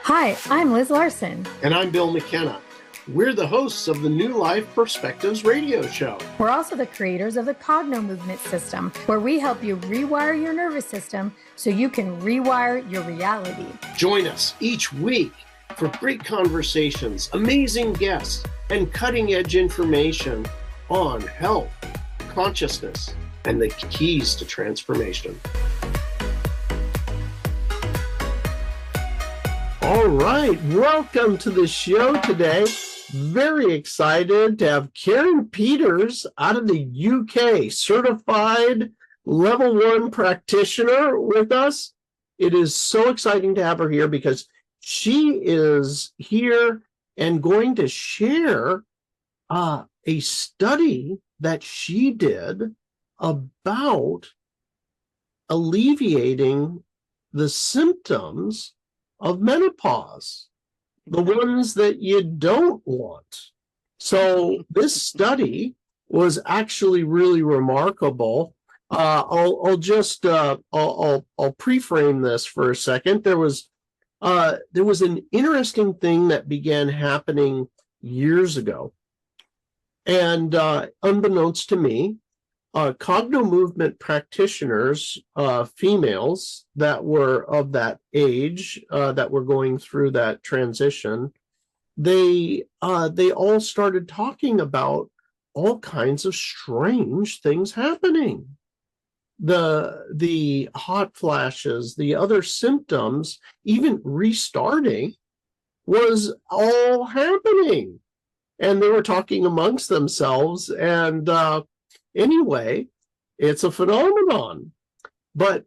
Hi, I'm Liz Larson. And I'm Bill McKenna. We're the hosts of the New Life Perspectives radio show. We're also the creators of the CognoMovement system, where we help you rewire your nervous system so you can rewire your reality. Join us each week for great conversations, amazing guests, and cutting-edge information on health, consciousness, and the keys to transformation. All right, welcome to the show today. Very excited to have Karen Peters out of the UK, certified level 1 practitioner with us. It is so exciting to have her here because she is here and going to share a study that she did about alleviating the symptoms of menopause, the ones that you don't want. So this study was actually really remarkable. I'll pre-frame this for a second. There was an interesting thing that began happening years ago, and unbeknownst to me, CognoMovement practitioners, females that were of that age, that were going through that transition, they all started talking about all kinds of strange things happening. The hot flashes, the other symptoms, even restarting, was all happening. And they were talking amongst themselves, and anyway, it's a phenomenon. But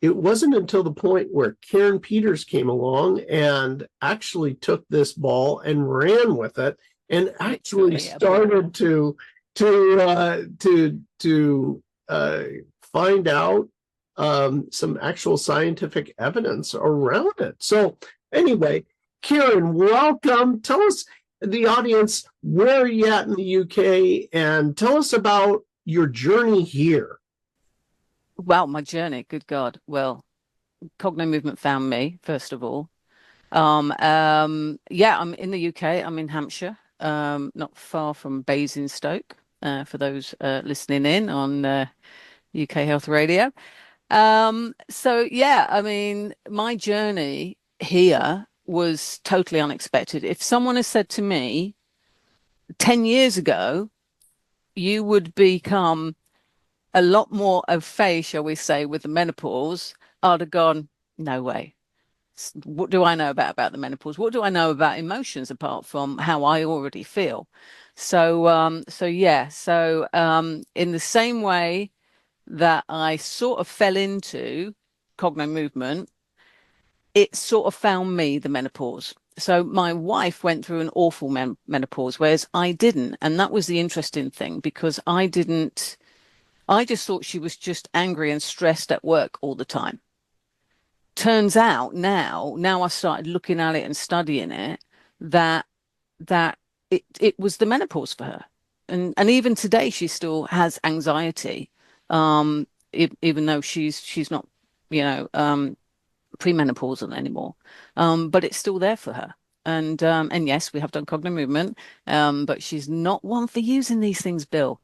it wasn't until the point where Karen Peters came along and actually took this ball and ran with it, and actually started to find out some actual scientific evidence around it. So anyway, Karen, welcome. Tell us, the audience, where are you at in the UK, and tell us about your journey here. Wow, my journey, good God. Well, CognoMovement found me, first of all. Yeah, I'm in the UK. I'm in Hampshire, not far from Basingstoke, for those listening in on UK Health Radio. So yeah, I mean, my journey here was totally unexpected. If someone has said to me 10 years ago, you would become a lot more au fait, shall we say, with the menopause, I'd have gone, no way. What do I know about the menopause? What do I know about emotions apart from how I already feel? So in the same way that I sort of fell into CognoMovement, it sort of found me, the menopause. So my wife went through an awful menopause, whereas I didn't. And that was the interesting thing, because I just thought she was just angry and stressed at work all the time. Turns out now I started looking at it and studying it, that it was the menopause for her. And even today she still has anxiety, even though she's not, premenopausal anymore, but it's still there for her. And yes, we have done CognoMovement, but she's not one for using these things, Bill.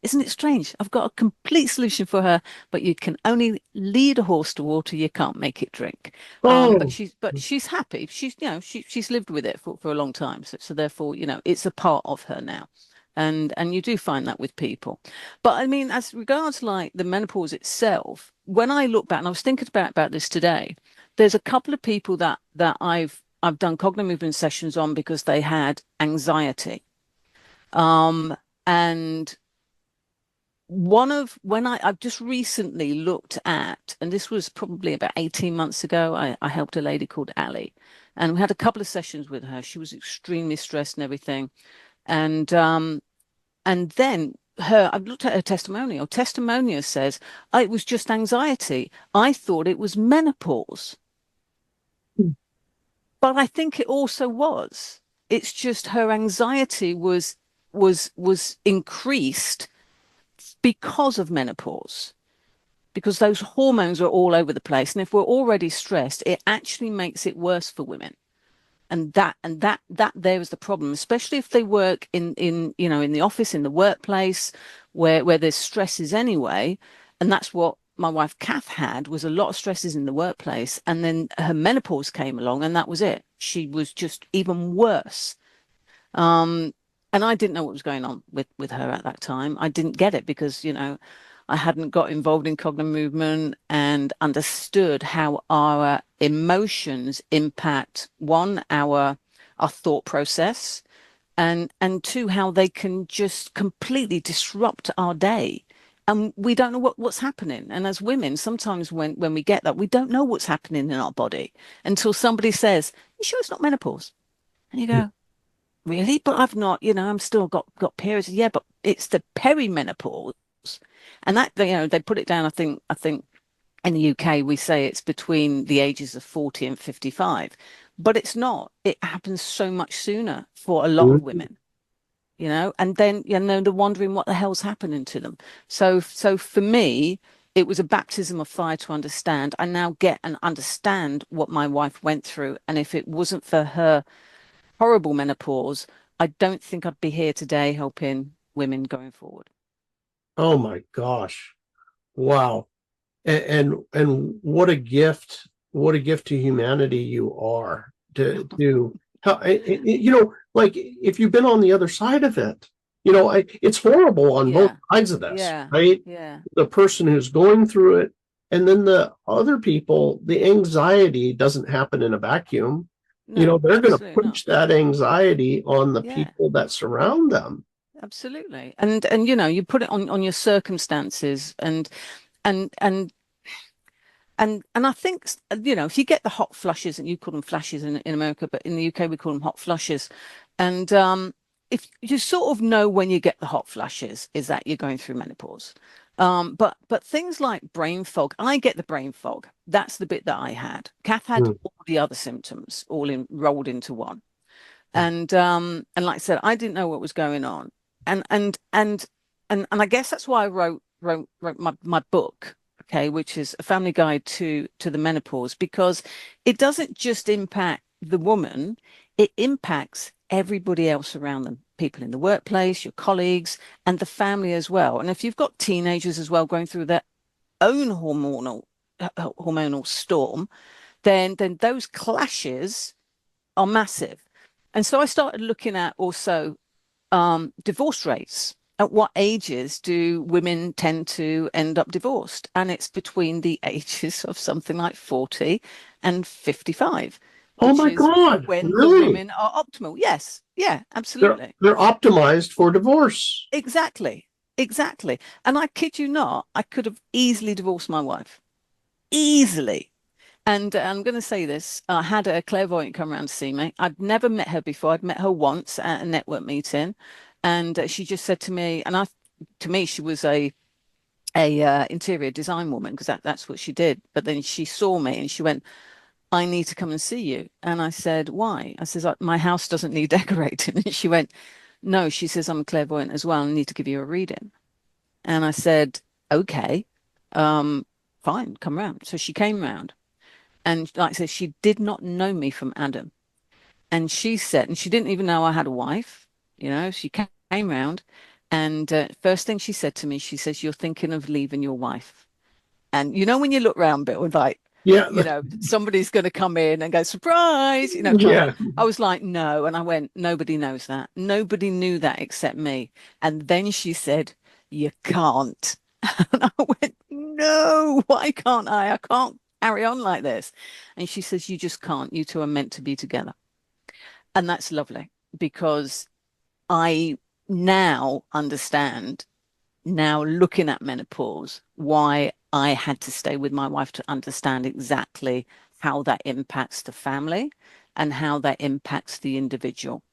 Isn't it strange? I've got a complete solution for her, but you can only lead a horse to water, you can't make it drink. But she's happy. She's lived with it for a long time, so therefore, it's a part of her now. And you do find that with people. But I mean, as regards like the menopause itself, when I look back, and I was thinking about this today, there's a couple of people that I've done CognoMovement sessions on because they had anxiety. And I've just recently looked at, and this was probably about 18 months ago, I helped a lady called Ali, and we had a couple of sessions with her. She was extremely stressed and everything. And then I've looked at her testimonial. Testimonial says, it was just anxiety. I thought it was menopause. But I think it also was. It's just her anxiety was increased because of menopause, because those hormones are all over the place. And if we're already stressed, it actually makes it worse for women. that there is the problem, especially if they work in the office, in the workplace, where there's stresses anyway. And that's what my wife Kath had, was a lot of stresses in the workplace, and then her menopause came along, and that was it. She was just even worse. um and I didn't know what was going on with her at that time. I didn't get it because I hadn't got involved in CognoMovement and understood how our emotions impact, one, our thought process, and two, how they can just completely disrupt our day. And we don't know what's happening. And as women, sometimes when we get that, we don't know what's happening in our body until somebody says, "You sure it's not menopause?" And you go, "Really? But I've not, I'm still got periods." Yeah, but it's the perimenopause. And that, they put it down, I think in the UK, we say it's between the ages of 40 and 55, but it's not. It happens so much sooner for a lot of women, and then, they're wondering what the hell's happening to them. So for me, it was a baptism of fire to understand. I now get and understand what my wife went through. And if it wasn't for her horrible menopause, I don't think I'd be here today helping women going forward. Oh my gosh. Wow. And what a gift, to humanity you are, to how, like, if you've been on the other side of it, it's horrible on both sides of this, right? Yeah. The person who's going through it, and then the other people, the anxiety doesn't happen in a vacuum. No, they're going to absolutely push that anxiety on the Yeah, people that surround them. absolutely. And you put it on your circumstances, and and and I think, if you get the hot flushes, and you call them flashes in America, but in the UK we call them hot flushes. And if you sort of know when you get the hot flushes, is that you're going through menopause. But things like brain fog, I get the brain fog. That's the bit that I had. Kath had Mm. all the other symptoms all rolled into one. And like I said, I didn't know what was going on. And I guess that's why I wrote my book, okay, which is a family guide to the menopause, because it doesn't just impact the woman, it impacts everybody else around them, people in the workplace, your colleagues, and the family as well. And if you've got teenagers as well going through their own hormonal storm, then those clashes are massive. And so I started looking at also divorce rates. At what ages do women tend to end up divorced? And it's between the ages of something like 40 and 55, Oh which my is God, when the really? women are optimal. Yes. Yeah, They're absolutely. they're optimized for divorce. Exactly. Exactly. And I kid you not, I could have easily divorced my wife. Easily. And I'm going to say this. I had a clairvoyant come around to see me. I'd never met her before. I'd met her once at a network meeting. And she just said to me, to me, she was a interior design woman, because that's what she did. But then she saw me and she went, "I need to come and see you." And I said, "Why?" I says, "My house doesn't need decorating." And she went, "No," she says, "I'm a clairvoyant as well. I need to give you a reading." And I said, "Okay, um, fine, come round." So she came round. And like I said, she did not know me from Adam. And she said, and she didn't even know I had a wife. She came round, and first thing she said to me, she says, "You're thinking of leaving your wife." And when you look round, Bill, like, Yeah, somebody's going to come in and go, "Surprise," kind of yeah. thing. I was like, "No." And I went, "Nobody knows that. Nobody knew that except me." And then she said, "You can't." And I went, "No, why can't I? I can't carry on like this." And she says, "You just can't. You two are meant to be together." And that's lovely, because I now understand, now looking at menopause, why I had to stay with my wife, to understand exactly how that impacts the family and how that impacts the individual.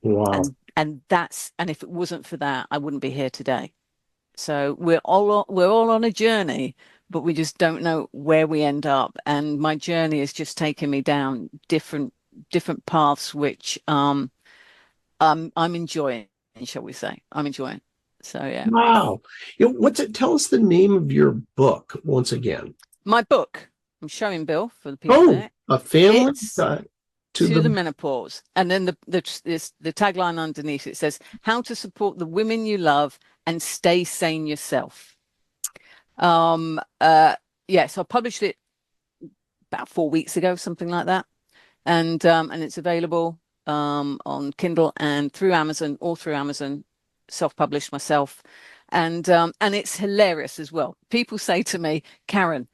Wow. And if it wasn't for that, I wouldn't be here today. So we're all on a journey, but we just don't know where we end up. And my journey is just taking me down different paths, which I'm enjoying, shall we say. I'm enjoying. So yeah. Wow. What's it? Tell us the name of your book once again. My book, I'm showing Bill for the people Oh, there. a family It's guide. to the menopause. And then the tagline underneath it says, how to support the women you love and stay sane yourself. So I published it about 4 weeks ago, something like that. And it's available on Kindle and through Amazon, all through Amazon, self-published myself. And it's hilarious as well. People say to me, Karen,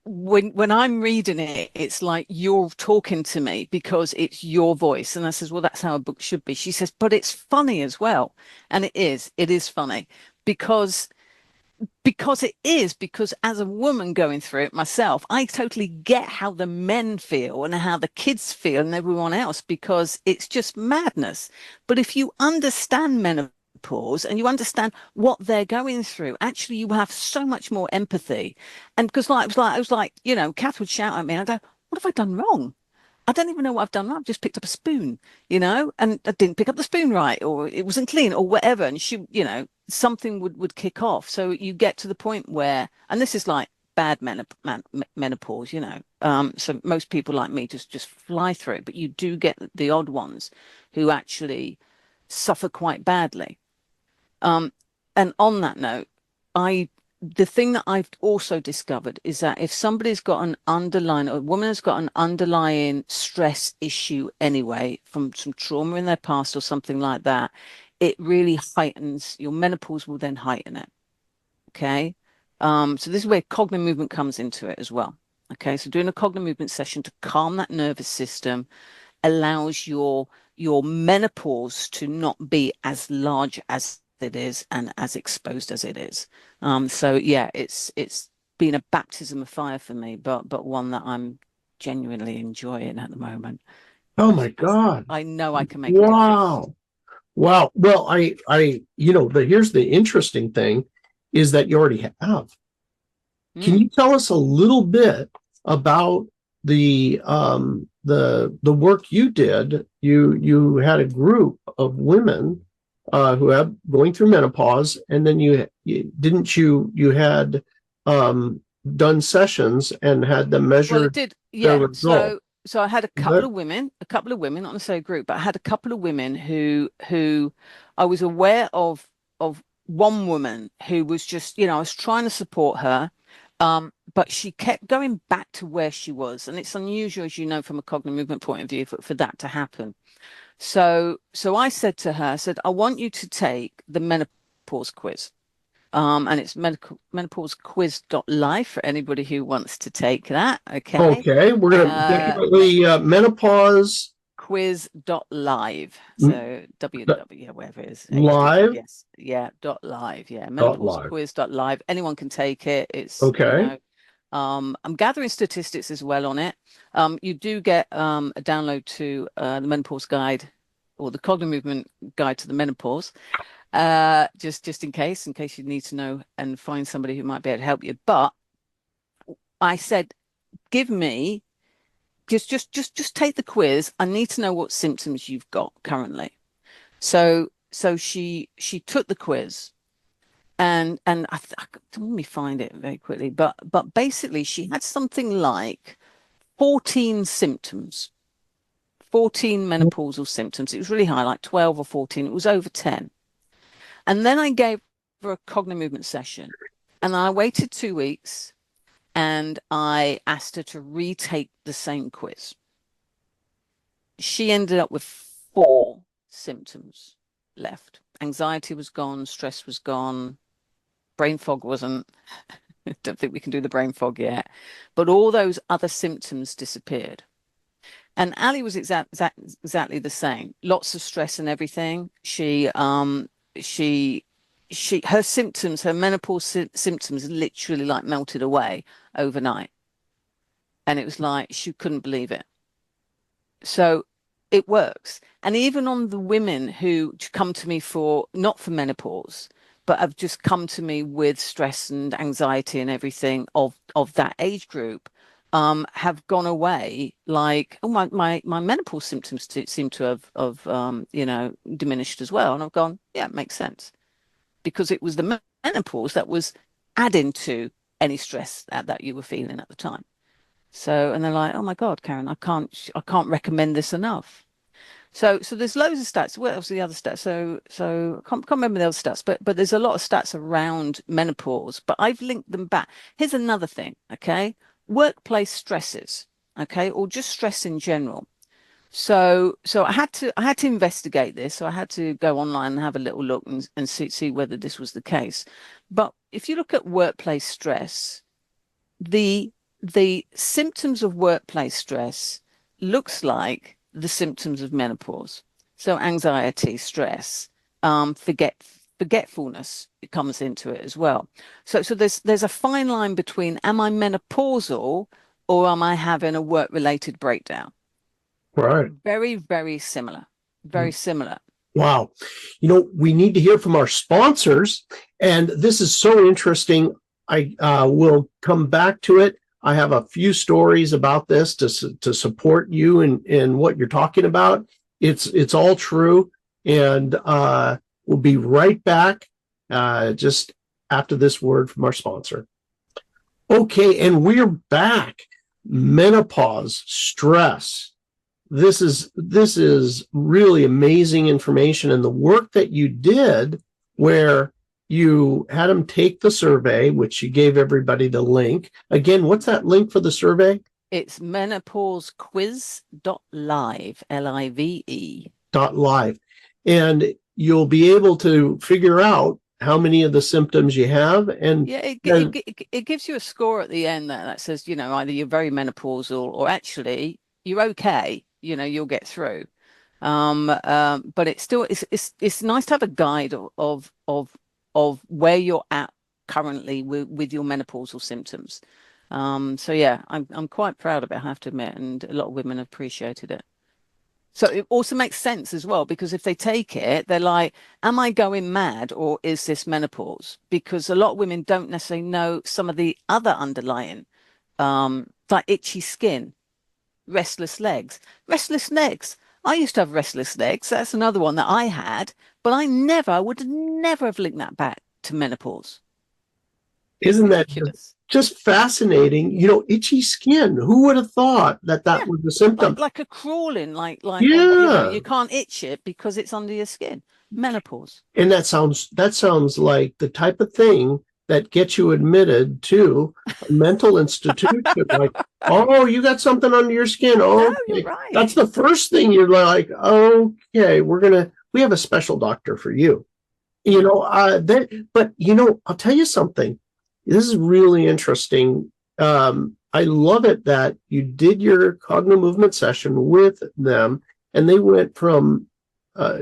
when I'm reading it, it's like you're talking to me because it's your voice. And I says, well, that's how a book should be. She says, but it's funny as well. And it is funny because because as a woman going through it myself, I totally get how the men feel and how the kids feel and everyone else, because it's just madness. But if you understand menopause and you understand what they're going through, actually you have so much more empathy. And because I was like, Kath would shout at me and I go, what have I done wrong? I don't even know what I've done wrong. I've just picked up a spoon, and I didn't pick up the spoon right, or it wasn't clean, or whatever. And she, something would kick off. So you get to the point where, and this is like bad menopause, so most people like me just fly through it, but you do get the odd ones who actually suffer quite badly. And on that note, the thing that I've also discovered is that if somebody's got a woman has got an underlying stress issue anyway, from some trauma in their past or something like that, it really heightens, your menopause will then heighten it. Okay. So this is where CognoMovement comes into it as well. Okay. So doing a CognoMovement session to calm that nervous system allows your menopause to not be as large as it is and as exposed as it is. So yeah, it's been a baptism of fire for me, but one that I'm genuinely enjoying at the moment. Oh my God. I know I can make a difference. Wow. Well, here's the interesting thing is that you already have. Can you tell us a little bit about the work you did? You had a group of women who have going through menopause, and then you had done sessions and had them measure. Well, it did, yeah. So I had a couple of women, not necessarily a group, but I had a couple of women who I was aware of one woman who was just, I was trying to support her. But she kept going back to where she was. And it's unusual, as you know, from a CognoMovement point of view, for that to happen. So I said to her, I want you to take the menopause quiz. And it's menopausequiz.live for anybody who wants to take that. Okay. We're going to definitely menopause quiz.live. So www, whatever it is. Live? Yes. Yeah. .live. Yeah. Menopausequiz.live. Anyone can take it. It's okay. I'm gathering statistics as well on it. You do get a download to the menopause guide, or the CognoMovement guide to the menopause. Just in case you need to know and find somebody who might be able to help you. But I said, give me just take the quiz. I need to know what symptoms you've got currently. So she took the quiz, and let me find it very quickly. But basically, she had something like 14 symptoms, 14 menopausal symptoms. It was really high, like 12 or 14. It was over 10. And then I gave her a CognoMovement session, and I waited 2 weeks, and I asked her to retake the same quiz. She ended up with 4 symptoms left. Anxiety was gone, stress was gone, brain fog wasn't. I don't think we can do the brain fog yet, but all those other symptoms disappeared. And Ali was exactly the same. Lots of stress and everything. Her symptoms, her menopause symptoms literally like melted away overnight. And it was like, she couldn't believe it. So it works. And even on the women who come to me not for menopause, but have just come to me with stress and anxiety and everything of that age group, have gone away. Like, oh, my menopause symptoms seem to have diminished as well. And I've gone, yeah, it makes sense. Because it was the menopause that was adding to any stress that you were feeling at the time. So, and they're like, oh my God, Karen, I can't recommend this enough. So there's loads of stats. What else are the other stats? So I can't remember the other stats, but there's a lot of stats around menopause. But I've linked them back. Here's another thing, okay? Workplace stresses, okay, or just stress in general. So I had to investigate this. So I had to go online and have a little look and see whether this was the case. But if you look at workplace stress, the the symptoms of workplace stress looks like the symptoms of menopause. So anxiety, stress, forgetfulness it comes into it as well. So there's a fine line between am I menopausal or am I having a work-related breakdown? Right. Very, very similar. Very similar. Wow. We need to hear from our sponsors, and this is so interesting. I will come back to it. I have a few stories about this to support you in what you're talking about. It's all true, and we'll be right back just after this word from our sponsor. Okay, and we're back. Menopause, stress. This is really amazing information, and the work that you did where you had them take the survey, which you gave everybody the link. Again, what's that link for the survey? It's menopausequiz.live, Live. .live. And you'll be able to figure out how many of the symptoms you have. And yeah, it gives you a score at the end that says, either you're very menopausal or actually you're okay. You'll get through. But it's nice to have a guide of where you're at currently with your menopausal symptoms. So yeah, I'm quite proud of it, I have to admit, and a lot of women have appreciated it. So it also makes sense as well, because if they take it, they're like, am I going mad or is this menopause? Because a lot of women don't necessarily know some of the other underlying, like itchy skin, restless legs. Restless legs. I used to have restless legs. That's another one that I had, but I would never have linked that back to menopause. isn't that Ridiculous. just fascinating? Itchy skin. Who would have thought that Yeah, was the symptom? like a crawling, like Yeah. you can't itch it because it's under your skin. Menopause. And that sounds like the type of thing that gets you admitted to a mental institution. Like, oh, you got something under your skin. Oh, No, you're okay. right. That's the first thing you're like, okay, we have a special doctor for you. But I'll tell you something. This is really interesting. I love it that you did your CognoMovement session with them, and they went from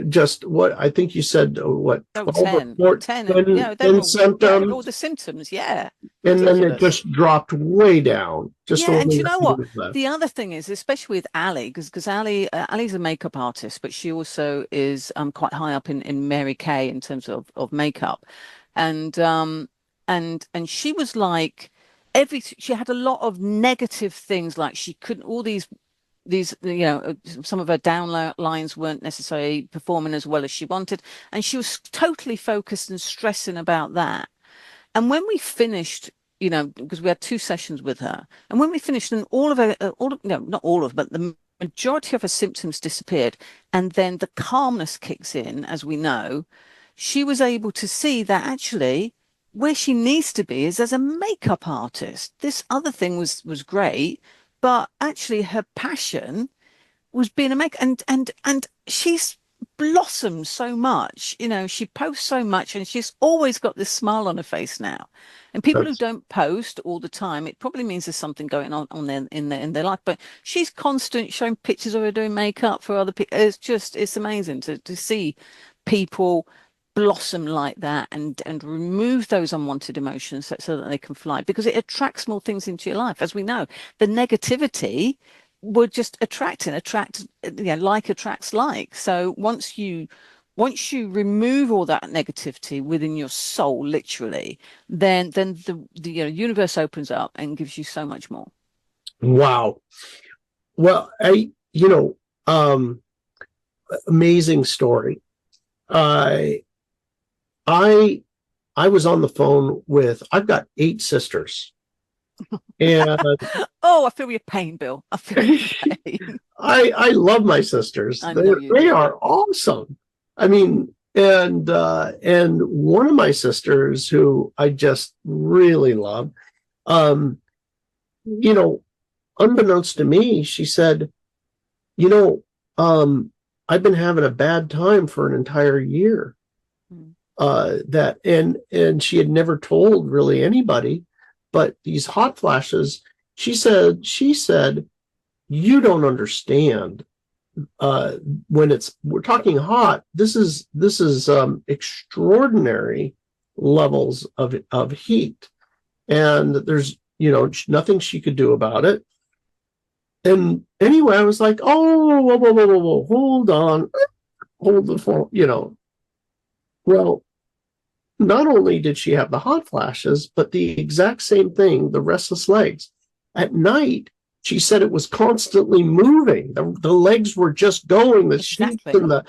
just what I think you said, what, 12 10, or 10, 10, they 10 were symptoms, all the symptoms. Yeah, and then it ridiculous. just dropped way down. Just Yeah, and only you a know few what? days left. The other thing is, especially with Ali, because Ali's a makeup artist, but she also is quite high up in Mary Kay in terms of makeup, and and she was like she had a lot of negative things, like she couldn't all these some of her downlines weren't necessarily performing as well as she wanted, and she was totally focused and stressing about that. And when we finished, because we had two sessions with her, and when we finished, and all of her, no, not all of, but the majority of her symptoms disappeared, and then the calmness kicks in, as we know, she was able to see that actually where she needs to be is as a makeup artist. This other thing was great, but actually her passion was being a maker, and she's blossomed so much. She posts so much, and she's always got this smile on her face now. And people who That's don't post all the time, it probably means there's something going on in their life. But she's constant showing pictures of her doing makeup for other people. It's amazing to see people blossom like that and remove those unwanted emotions so that they can fly, because it attracts more things into your life. As we know, the negativity would just attract, like attracts like. So once you remove all that negativity within your soul, literally, then the universe opens up and gives you so much more. wow. Well, amazing story. I was on the phone with, I've got 8 sisters. And Oh, I feel your pain, Bill. I feel your pain. I love my sisters. I know you They do. are awesome. I mean, and one of my sisters who I just really love, um, you know, unbeknownst to me, she said, you know, I've been having a bad time for an entire year. Mm. That and she had never told really anybody, but these hot flashes, she said, you don't understand. When we're talking hot, this is extraordinary levels of heat, and there's nothing she could do about it. And anyway, I was like, oh, whoa, whoa, whoa, whoa, whoa, hold on, hold the phone. Well, not only did she have the hot flashes, but the exact same thing, the restless legs. At night, she said it was constantly moving. The legs were just going, the sheets Exactly. and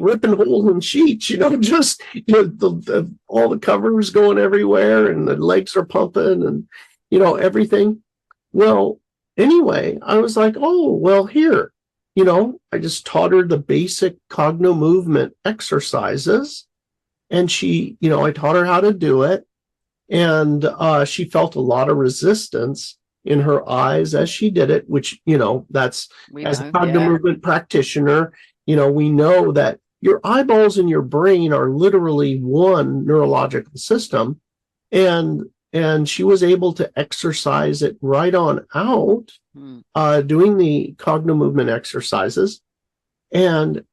ripping holes in sheets, just, all the covers going everywhere and the legs are pumping and, everything. Well, anyway, I was like, oh, well, here, I just taught her the basic CognoMovement exercises. And I taught her how to do it. And she felt a lot of resistance in her eyes as she did it, which, that's as a CognoMovement practitioner, we know that your eyeballs and your brain are literally one neurological system. And she was able to exercise it right on out, doing the CognoMovement exercises. And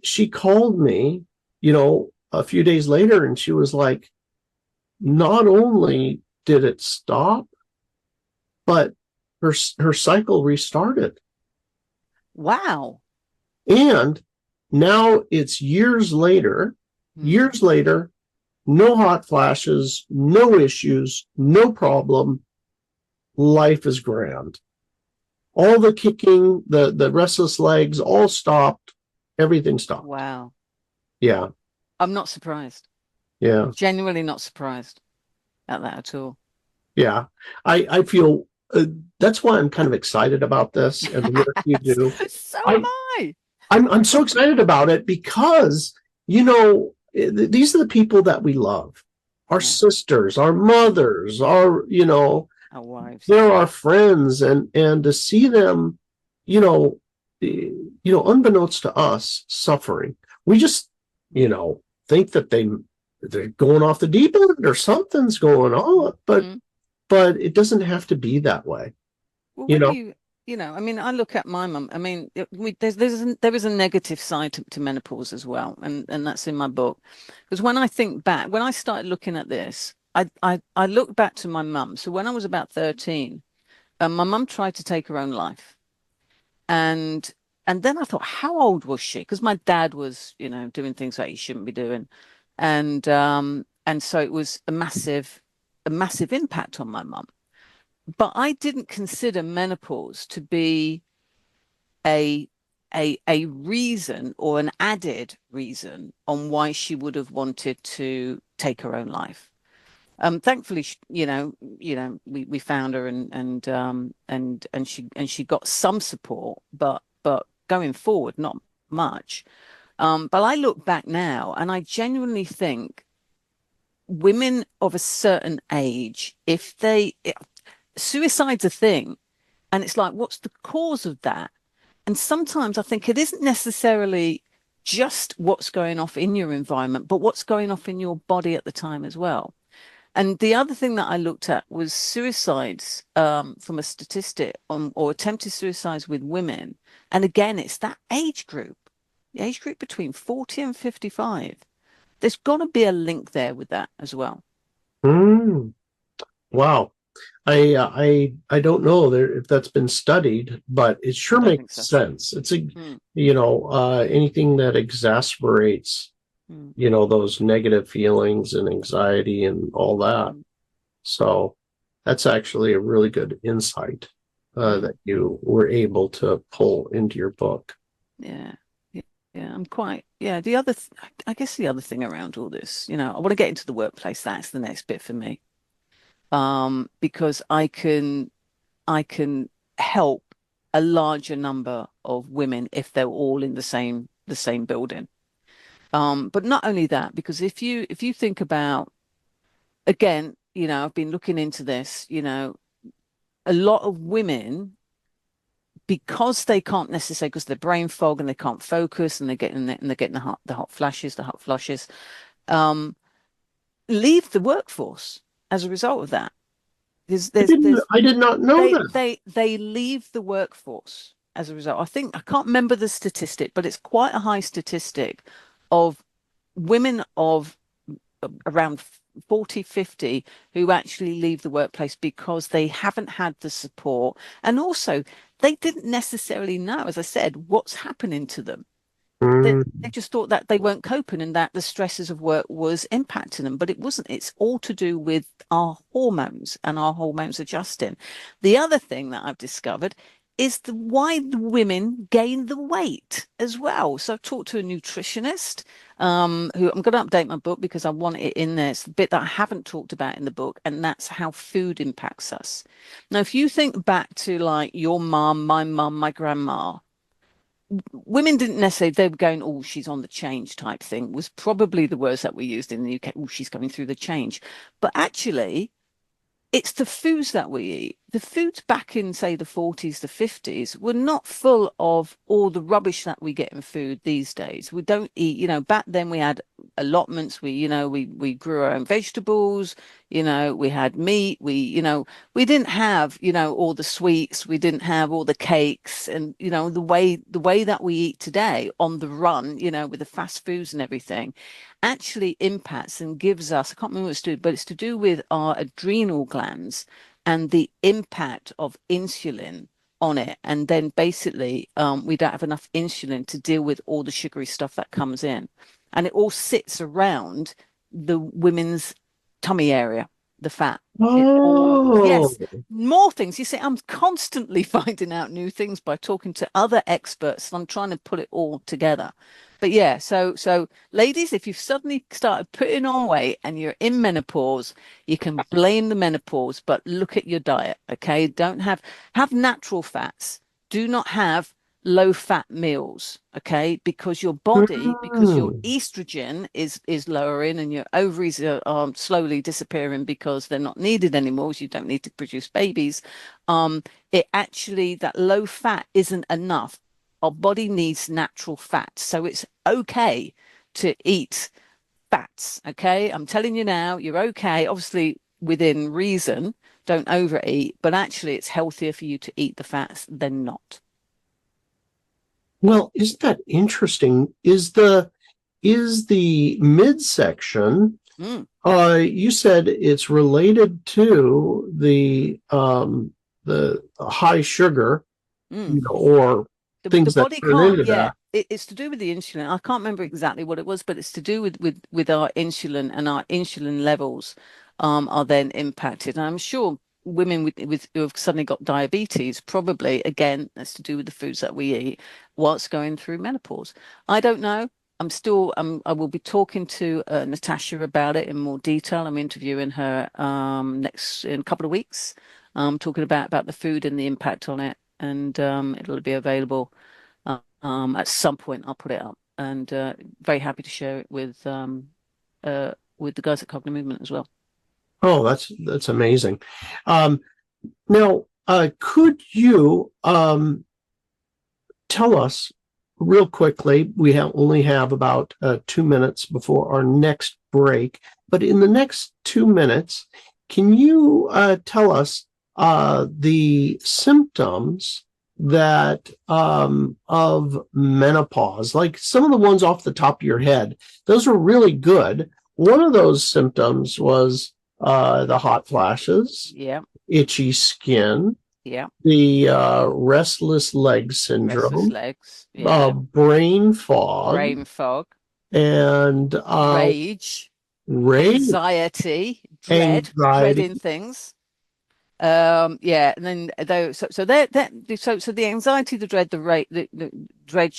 she called me, a few days later, and she was like, not only did it stop, but her cycle restarted. Wow. And now it's years later, no hot flashes, no issues, no problem. Life is grand. All the kicking, the restless legs all stopped. Everything stopped. Wow. Yeah. I'm not surprised. Yeah. Genuinely not surprised at that at all. Yeah. I feel that's why I'm kind of excited about this and the work you do. So am I. I'm so excited about it because, these are the people that we love. Our sisters, our mothers, our wives. they're our friends, and to see them, unbeknownst to us, suffering. We just, think that they're going off the deep end or something's going on, but it doesn't have to be that way. Well, I mean, I look at my mum. I mean, there is a negative side to menopause as well, and that's in my book. Because when I think back, when I started looking at this, I look back to my mum. So when I was about 13, my mum tried to take her own life, and then I thought, how old was she? Because my dad was, doing things that he shouldn't be doing, and so it was a massive impact on my mum. But I didn't consider menopause to be a reason or an added reason on why she would have wanted to take her own life. Thankfully, we found her and she got some support, but going forward, not much. But I look back now and I genuinely think women of a certain age, suicide's a thing, and it's like, what's the cause of that? And sometimes I think it isn't necessarily just what's going off in your environment, but what's going off in your body at the time as well. And the other thing that I looked at was suicides from a statistic or attempted suicides with women. And again, it's that age group, the age group between 40 and 55. There's got to be a link there with that as well. Wow. I don't know if that's been studied, but it sure makes sense. It's anything that exasperates, those negative feelings and anxiety and all that. So that's actually a really good insight that you were able to pull into your book. Yeah. I'm quite, I guess the other thing around all this, I want to get into the workplace. That's the next bit for me. because I can help a larger number of women if they're all in the same building. But not only that, because if you think about, again, I've been looking into this, a lot of women, because they can't necessarily, because they're brain fog and they can't focus, and they're getting the hot flushes, um, leave the workforce as a result of that. There's I did not know they that. they leave the workforce as a result. I can't remember the statistic, but it's quite a high statistic of women of around 40, 50 who actually leave the workplace because they haven't had the support, and also they didn't necessarily know, as I said, what's happening to them. They Mm. just thought that they weren't coping and that the stresses of work was impacting them, but it wasn't. It's all to do with our hormones and our hormones adjusting. The other thing that I've discovered is why the women gain the weight as well. So I've talked to a nutritionist, who I'm going to update my book because I want it in there. It's the bit that I haven't talked about in the book, and that's how food impacts us. Now, if you think back to like your mum, my grandma, women didn't necessarily, they were going, oh, she's on the change type thing, was probably the words that we used in the UK. Oh, she's going through the change. But actually, it's the foods that we eat. The foods back in, say, the 40s, the 50s were not full of all the rubbish that we get in food these days. We don't eat, back then we had allotments. We grew our own vegetables, we had meat. We didn't have, all the sweets. We didn't have all the cakes, and, the way that we eat today on the run, with the fast foods and everything, actually impacts and gives us, I can't remember what it's to do, but it's to do with our adrenal glands and the impact of insulin on it. And then basically, we don't have enough insulin to deal with all the sugary stuff that comes in. And it all sits around the women's tummy area, the fat. Oh, Yes, more things. You see, I'm constantly finding out new things by talking to other experts, and I'm trying to put it all together. But yeah, so ladies, if you've suddenly started putting on weight and you're in menopause, you can blame the menopause, but look at your diet, okay? Don't have natural fats. Do not have low fat meals, okay? Because your body, because your mm. estrogen is lowering and your ovaries are slowly disappearing because they're not needed anymore, so you don't need to produce babies. It actually, that low fat isn't enough. Our body needs natural fats, so it's okay to eat fats, okay? I'm telling you now, you're okay, obviously within reason. Don't overeat, but actually it's healthier for you to eat the fats than not. Well, isn't that interesting? Is the midsection, Mm, you said it's related to the high sugar, mm. or The things that body turn can't, into yeah. that. It's to do with the insulin. I can't remember exactly what it was, but it's to do with our insulin, and our insulin levels are then impacted. And I'm sure women with who have suddenly got diabetes, probably again, that's to do with the foods that we eat whilst going through menopause. I don't know. I will be talking to Natasha about it in more detail. I'm interviewing her next in a couple of weeks, talking about the food and the impact on it, and it'll be available at some point. I'll put it up, and very happy to share it with the guys at CognoMovement as well. Oh, that's amazing. Um, Now, could you tell us real quickly? Only have about 2 minutes before our next break, but in the next 2 minutes, can you tell us the symptoms that of menopause, like some of the ones off the top of your head? Those were really good. One of those symptoms was the hot flashes, Yeah, itchy skin, yeah. the restless leg Restless syndrome, legs. Yeah. brain fog, Brain fog, and rage, rage, anxiety, anxiety. dreading things. Yeah, and then though, so the anxiety, the dread, the rage, the dread,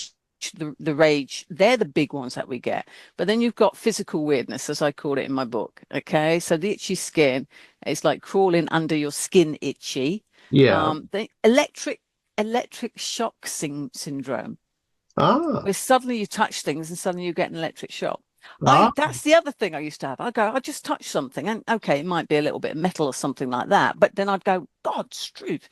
the rage, they're the big ones that we get. But then you've got physical weirdness, as I call it in my book. Okay. So the itchy skin is like crawling under your skin itchy. Yeah. The electric shock syndrome, Ah. where suddenly you touch things and suddenly you get an electric shock. Ah. That's the other thing I used to have. I just touch something, and okay, it might be a little bit of metal or something like that, but then I'd go, God's truth,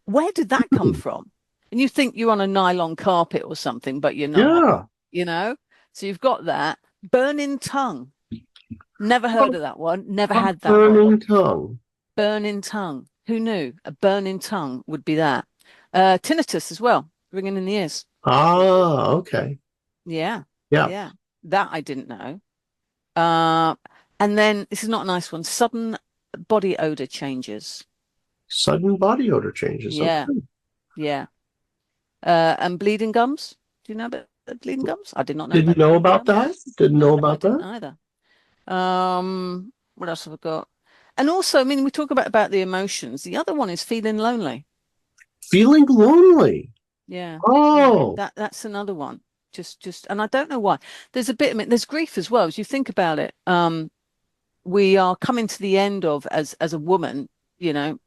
where did that come from? And you think you're on a nylon carpet or something, but you're not, Yeah. you know? So you've got that. Burning tongue. Never heard of that one. Never had that one. Burning tongue. Burning tongue. Who knew? A burning tongue would be that. Tinnitus as well, ringing in the ears. Ah, okay. Yeah. Yeah. Yeah. That I didn't know. And then this is not a nice one. Sudden body odor changes. Sudden body odor changes. Yeah. Okay. Yeah. And bleeding gums. Do you know about bleeding gums? I did not know Didn't about know bleeding about gums. that. Didn't know No, I about didn't that. either. What else have I got? And also, I mean, we talk about the emotions. The other one is feeling lonely. Feeling lonely. Yeah. Oh. Yeah. That's another one. Just, and I don't know why. There's a bit of it. There's grief as well. As you think about it, we are coming to the end of as a woman, you know,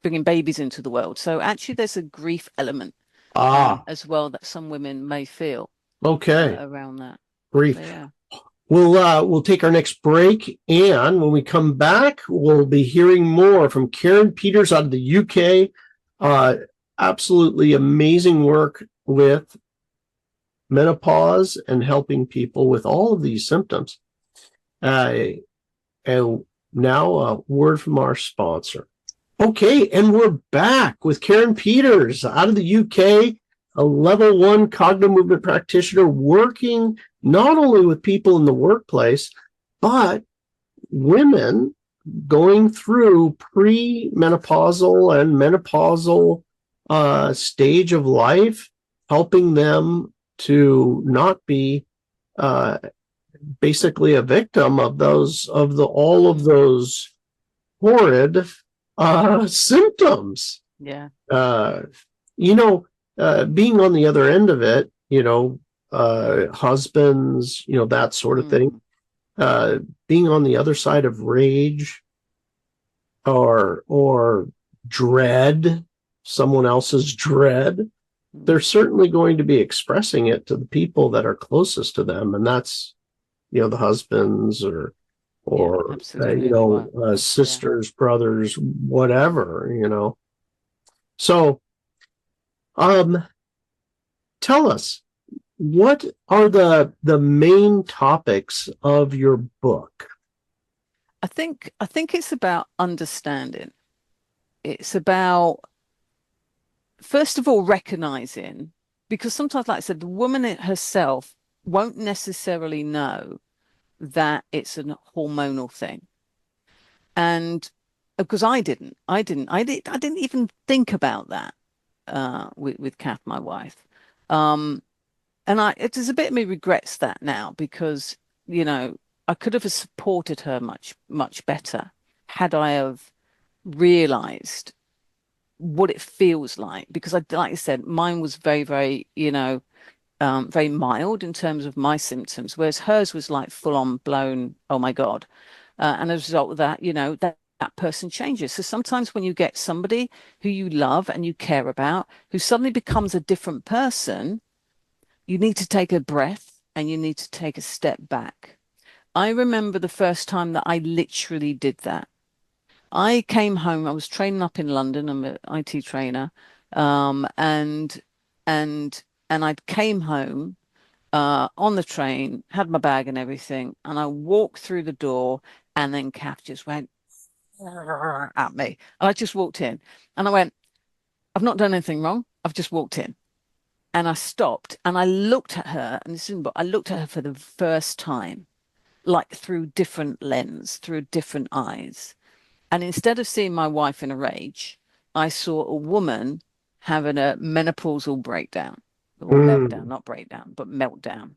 bringing babies into the world. So actually, there's a grief element as well that some women may feel Okay. around that. Grief. So, yeah. We'll take our next break, and when we come back, we'll be hearing more from Karen Peters out of the UK. Absolutely amazing work with menopause and helping people with all of these symptoms. And now a word from our sponsor. Okay, and we're back with Karen Peters out of the UK, a level 1 CognoMovement practitioner working not only with people in the workplace, but women going through pre-menopausal and menopausal stage of life, helping them to not be basically a victim of all of those horrid symptoms. Yeah. Being on the other end of it, husbands, that sort of thing, being on the other side of rage or dread, someone else's dread, they're certainly going to be expressing it to the people that are closest to them. And that's, the husbands or sisters, brothers, whatever, So, tell us, what are the main topics of your book? I think it's about understanding. It's about, first of all, recognizing, because sometimes, like I said, the woman herself won't necessarily know that it's a hormonal thing. And because I didn't even think about that with Kath, my wife. And it is a bit of me regrets that now, because, I could have supported her much, much better had I have realized what it feels like, because like I said, mine was very, very, very mild in terms of my symptoms, whereas hers was like full on blown, oh my God. And as a result of that, that person changes. So sometimes when you get somebody who you love and you care about, who suddenly becomes a different person, you need to take a breath and you need to take a step back. I remember the first time that I literally did that. I came home, I was training up in London, I'm an IT trainer, and I came home on the train, had my bag and everything, and I walked through the door, and then Kath just went at me. And I just walked in, and I went, I've not done anything wrong. I've just walked in. And I stopped, and I looked at her, and I looked at her for the first time, like through different lens, through different eyes. And instead of seeing my wife in a rage, I saw a woman having a menopausal breakdown, or meltdown, not breakdown, but meltdown.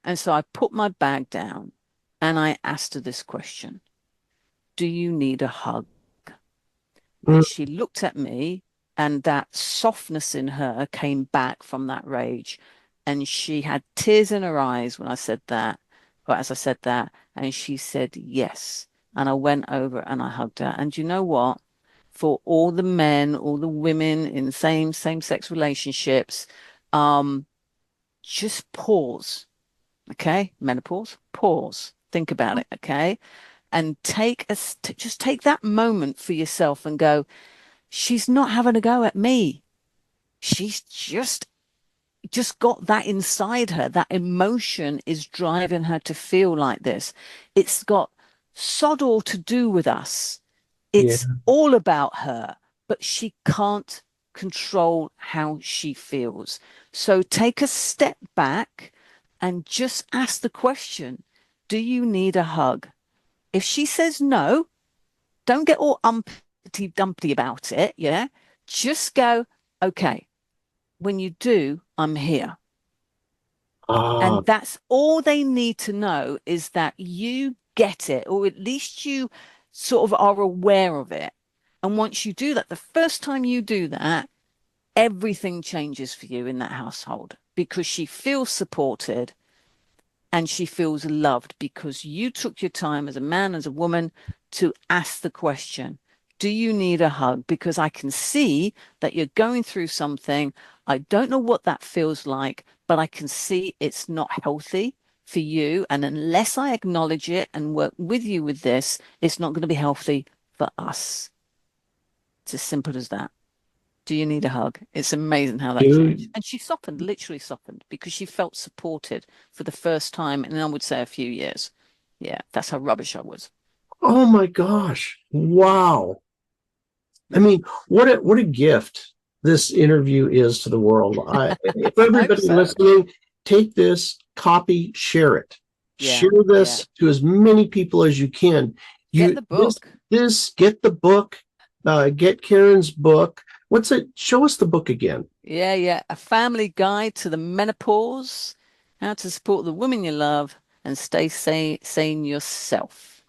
And so I put my bag down and I asked her this question: do you need a hug? And she looked at me, and that softness in her came back from that rage. And she had tears in her eyes when I said that, or as I said that, and she said yes. And I went over and I hugged her. And you know what? For all the men, all the women in same-sex relationships, just pause, okay? Menopause, pause. Think about it, okay? And just take that moment for yourself and go, she's not having a go at me. She's just got that inside her. That emotion is driving her to feel like this. It's got sod all to do with us. Yeah. It's all about her, but she can't control how she feels. So take a step back and just ask the question, do you need a hug? If she says no, don't get all umpty dumpty about it. Yeah. Just go, okay, when you do, I'm here. Ah, And that's all they need to know, is that you get it, or at least you sort of are aware of it. And once you do that, the first time you do that, everything changes for you in that household, because she feels supported and she feels loved because you took your time as a man, as a woman, to ask the question, do you need a hug? Because I can see that you're going through something. I don't know what that feels like, but I can see it's not healthy for you. And unless I acknowledge it and work with you with this, it's not going to be healthy for us. It's as simple as that. Do you need a hug? It's amazing how that changed. dude. And she softened, literally softened, because she felt supported for the first time in, I would say, a few years. Yeah, that's how rubbish I was. Oh my gosh. Wow. I mean, what a gift this interview is to the world. If I hope everybody so. listening, take this, copy, share it. Yeah, Share this to as many people as you can. Get the book. Get the book, get Karen's book. What's it? Show us the book again. Yeah. A family guide to the menopause, how to support the woman you love and stay sane yourself.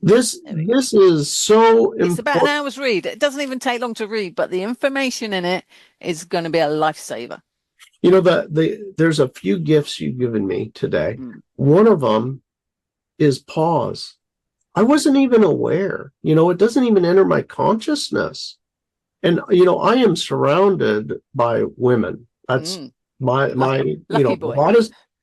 There we go. This is so It's about an important. hour's read. It doesn't even take long to read, but the information in it is going to be a lifesaver. You know, there's a few gifts you've given me today. Mm. One of them is pause. I wasn't even aware. You know, it doesn't even enter my consciousness. And you know, I am surrounded by women. That's Mm. my you Lucky know, boy. a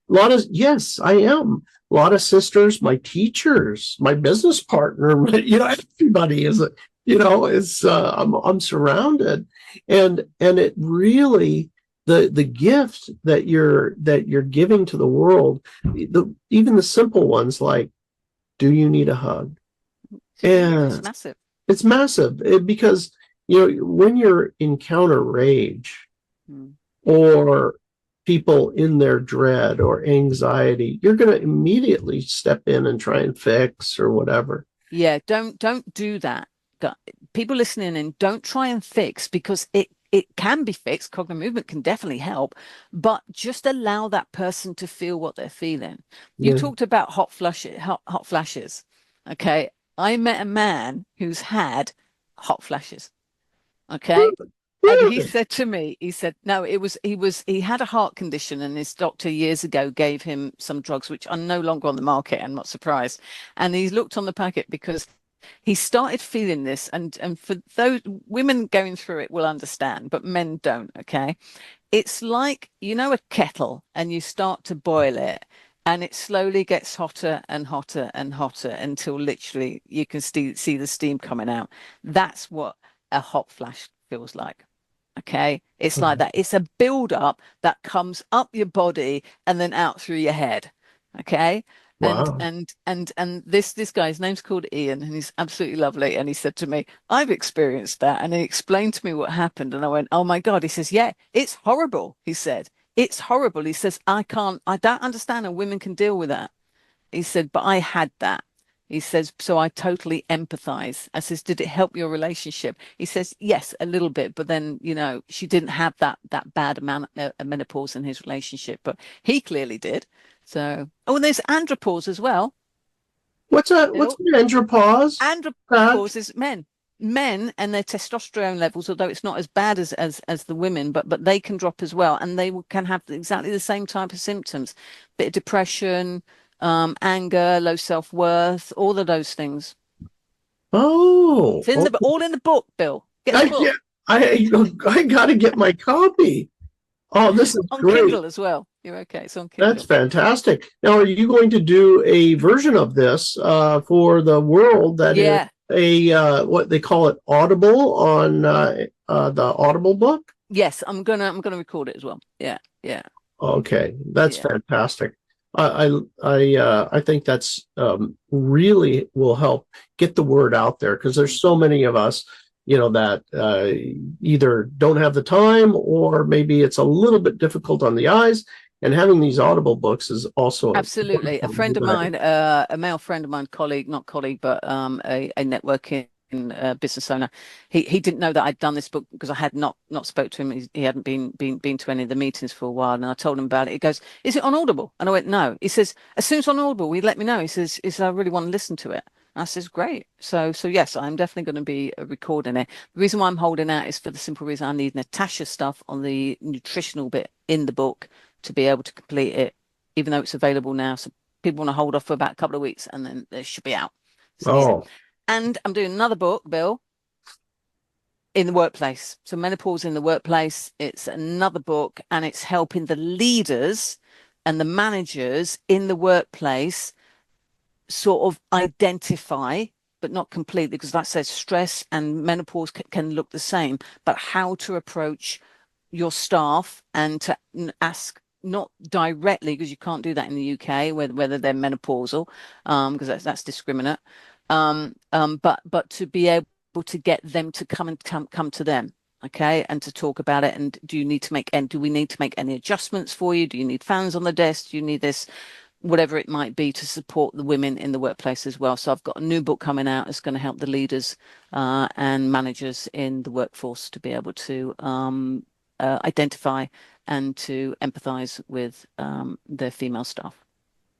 lot of yes, I am. A lot of sisters, my teachers, my business partner, you know, everybody is you know, is I'm surrounded. And it really, the gift that you're giving to the world, even the simple ones like, do you need a hug? It's And massive. it's massive because, you know, when you're encounter rage Mm. or people in their dread or anxiety, you're going to immediately step in and try and fix or whatever. Yeah, don't do that. People listening in, don't try and fix, because it can be fixed. CognoMovement can definitely help, but just allow that person to feel what they're feeling. You Yeah. talked about hot flashes. Okay. I met a man who's had hot flashes. Okay. And he Really? said to me, he said, no, he had a heart condition, and his doctor years ago gave him some drugs which are no longer on the market. I'm not surprised. And he looked on the packet because he started feeling this. And for those women going through it will understand, but men don't. Okay. It's like, you know, a kettle, and you start to boil it, and it slowly gets hotter and hotter and hotter until literally you can see the steam coming out. That's what a hot flash feels like. Okay. It's like that. It's a build up that comes up your body and then out through your head. Okay. And Wow. this guy's name's called Ian, and he's absolutely lovely. And he said to me, I've experienced that. And he explained to me what happened. And I went, oh my God. He says, yeah, it's horrible. He said, it's horrible. He says, I don't understand how women can deal with that. He said, but I had that. He says, so I totally empathize. I says, did it help your relationship? He says, yes, a little bit, but then, you know, she didn't have that bad amount of menopause in his relationship, but he clearly did. So, oh, and there's andropause as well. What's They're an andropause? Pat? Andropause is men. men and their testosterone levels, although it's not as bad as the women, but they can drop as well, and they can have exactly the same type of symptoms: bit of depression, anger, low self-worth, all of those things. Oh, It's in the all in the book, Bill. Get the I book can't, I got to get my copy. Oh, this is on great. Kindle as well. You're okay. It's on Kindle. That's fantastic. Now, are you going to do a version of this for the world that is a what they call it, Audible on the Audible book? Yes, I'm gonna record it as well. Yeah. Okay, that's fantastic. I think that's really will help get the word out there, because there's so many of us, that either don't have the time, or maybe it's a little bit difficult on the eyes. And having these Audible books is also absolutely. A friend of mine, a male friend of mine, not colleague, but a networking business owner. He didn't know that I'd done this book, because I had not spoke to him. He hadn't been to any of the meetings for a while, and I told him about it. He goes, "Is it on Audible?" And I went, "No." He says, "As soon as on Audible, will you let me know?" He says, "I really want to listen to it." And I says, "Great." So yes, I'm definitely going to be recording it. The reason why I'm holding out is for the simple reason I need Natasha stuff on the nutritional bit in the book to be able to complete it, even though it's available now. So people want to hold off for about a couple of weeks, and then it should be out. So, and I'm doing another book, Bill, in the workplace. So menopause in the workplace. It's another book, and it's helping the leaders and the managers in the workplace sort of identify, but not completely, because that says stress and menopause can look the same, but how to approach your staff and to ask, not directly, because you can't do that in the UK, whether they're menopausal, because that's discriminate, but to be able to get them to come to them, okay, and to talk about it. And do we need to make any adjustments for you? Do you need fans on the desk? Do you need this? Whatever it might be, to support the women in the workplace as well. So I've got a new book coming out. It's going to help the leaders and managers in the workforce to be able to identify and to empathize with their female staff.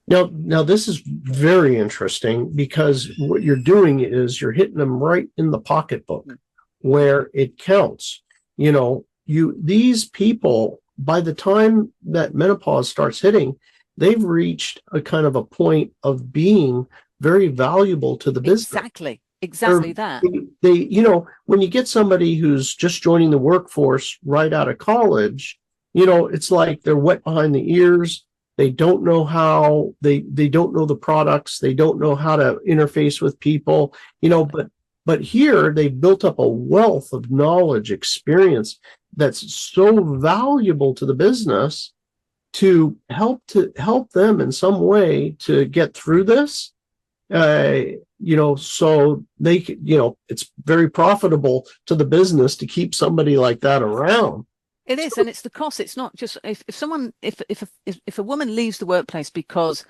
Now this is very interesting, because what you're doing is you're hitting them right in the pocketbook where it counts. These people, by the time that menopause starts hitting, they've reached a kind of a point of being very valuable to the business. Exactly that. They, when you get somebody who's just joining the workforce right out of college, it's like they're wet behind the ears. They don't know how, they don't know the products. They don't know how to interface with people, but here they've built up a wealth of knowledge, experience that's so valuable to the business, to help them in some way to get through this, so they could, it's very profitable to the business to keep somebody like that around. It is, and it's the cost. It's not just if a woman leaves the workplace, because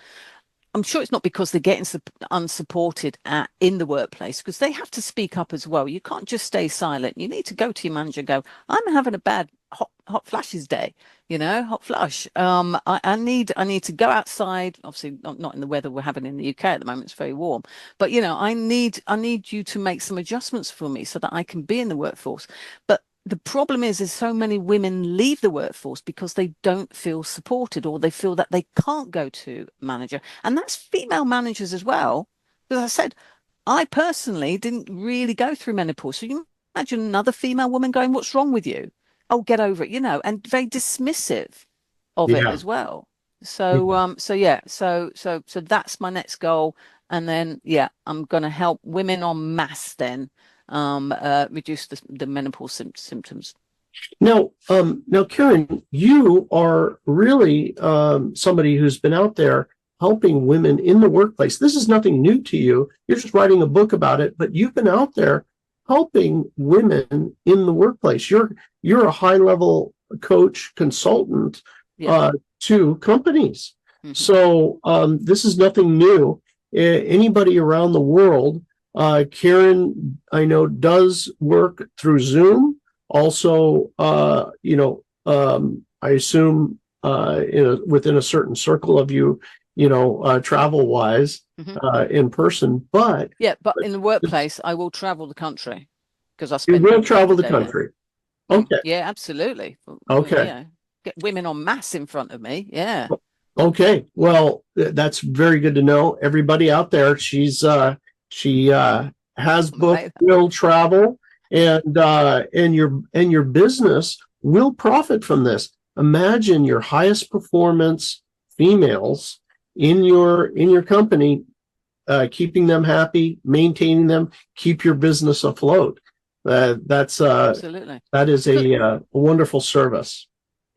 I'm sure it's not because they're getting unsupported in the workplace, because they have to speak up as well. You can't just stay silent. You need to go to your manager and go, "I'm having a bad hot flashes day, hot flush. I need to go outside. Obviously not in the weather we're having in the UK at the moment. It's very warm, but I need you to make some adjustments for me so that I can be in the workforce." But the problem is so many women leave the workforce because they don't feel supported, or they feel that they can't go to manager. And that's female managers as well. Because I said, I personally didn't really go through menopause. So you imagine another female woman going, "What's wrong with you? Oh, get over it," and very dismissive of it as well. So, so that's my next goal. And then, I'm going to help women en masse then reduce the menopause symptoms. Now, Karen, you are really somebody who's been out there helping women in the workplace. This is nothing new to you. You're just writing a book about it, but you've been out there helping women in the workplace. You're a high-level coach, consultant to companies. Mm-hmm. So this is nothing new. Anybody around the world, Karen, I know, does work through Zoom. Also, I assume within a certain circle of you, travel-wise, in person. But in the workplace, I will travel the country. because I You spend will travel the there. country. Okay. Yeah, absolutely. Okay. Yeah, get women en masse in front of me. Yeah. Okay. Well, that's very good to know. Everybody out there, she has booked, will travel, and your business will profit from this. Imagine your highest performance females in your company, keeping them happy, maintaining them, keep your business afloat. Absolutely. That is a wonderful service.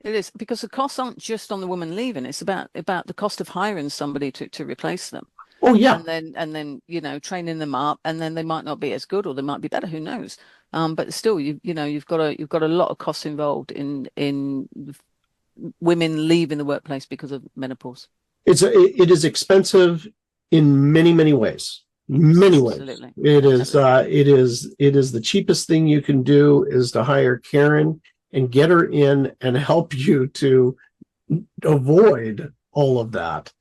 It is, because the costs aren't just on the woman leaving. It's about the cost of hiring somebody to replace them. Oh yeah. And then training them up, and then they might not be as good, or they might be better. Who knows? But still, you've got a lot of costs involved in women leaving the workplace because of menopause. It is expensive in many ways. Many ways. Absolutely. It is the cheapest thing you can do is to hire Karen and get her in and help you to avoid all of that.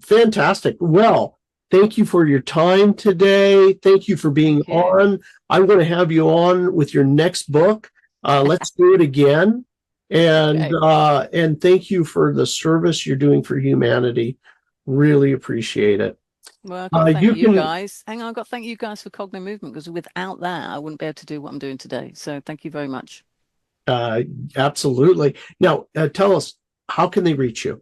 Fantastic. Well, thank you for your time today. Thank you for being on. I'm going to have you on with your next book. Let's do it again. And thank you for the service you're doing for humanity. Really appreciate it. Well, I've got to thank you guys. Hang on, I've got to thank you guys for CognoMovement, because without that, I wouldn't be able to do what I'm doing today. So thank you very much. Absolutely. Now, tell us, how can they reach you?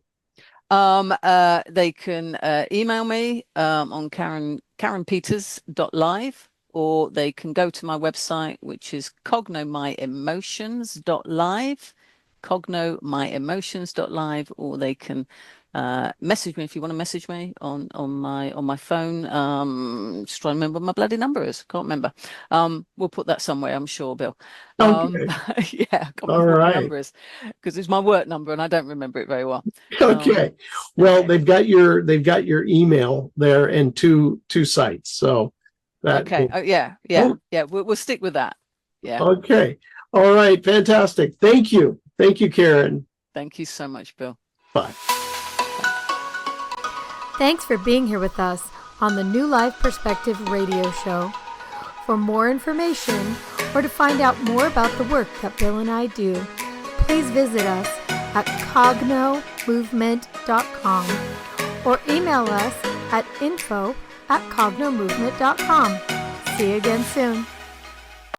They can email me on karenpeters.live, or they can go to my website, which is cognomyemotions.live, or they can message me if you want to message me on my phone. Just trying to remember what my bloody number is. Can't remember. We'll put that somewhere, I'm sure, Bill. Okay. Yeah, I can't remember what my number is, because it's my work number and I don't remember it very well. Okay. Well, they've got your email there and two sites. So that okay. We'll stick with that. Yeah. Okay. All right. Fantastic. Thank you, Karen. Thank you so much, Bill. Bye. Thanks for being here with us on the New Life Perspective radio show. For more information or to find out more about the work that Bill and I do, please visit us at CognoMovement.com or email us at info@CognoMovement.com. See you again soon.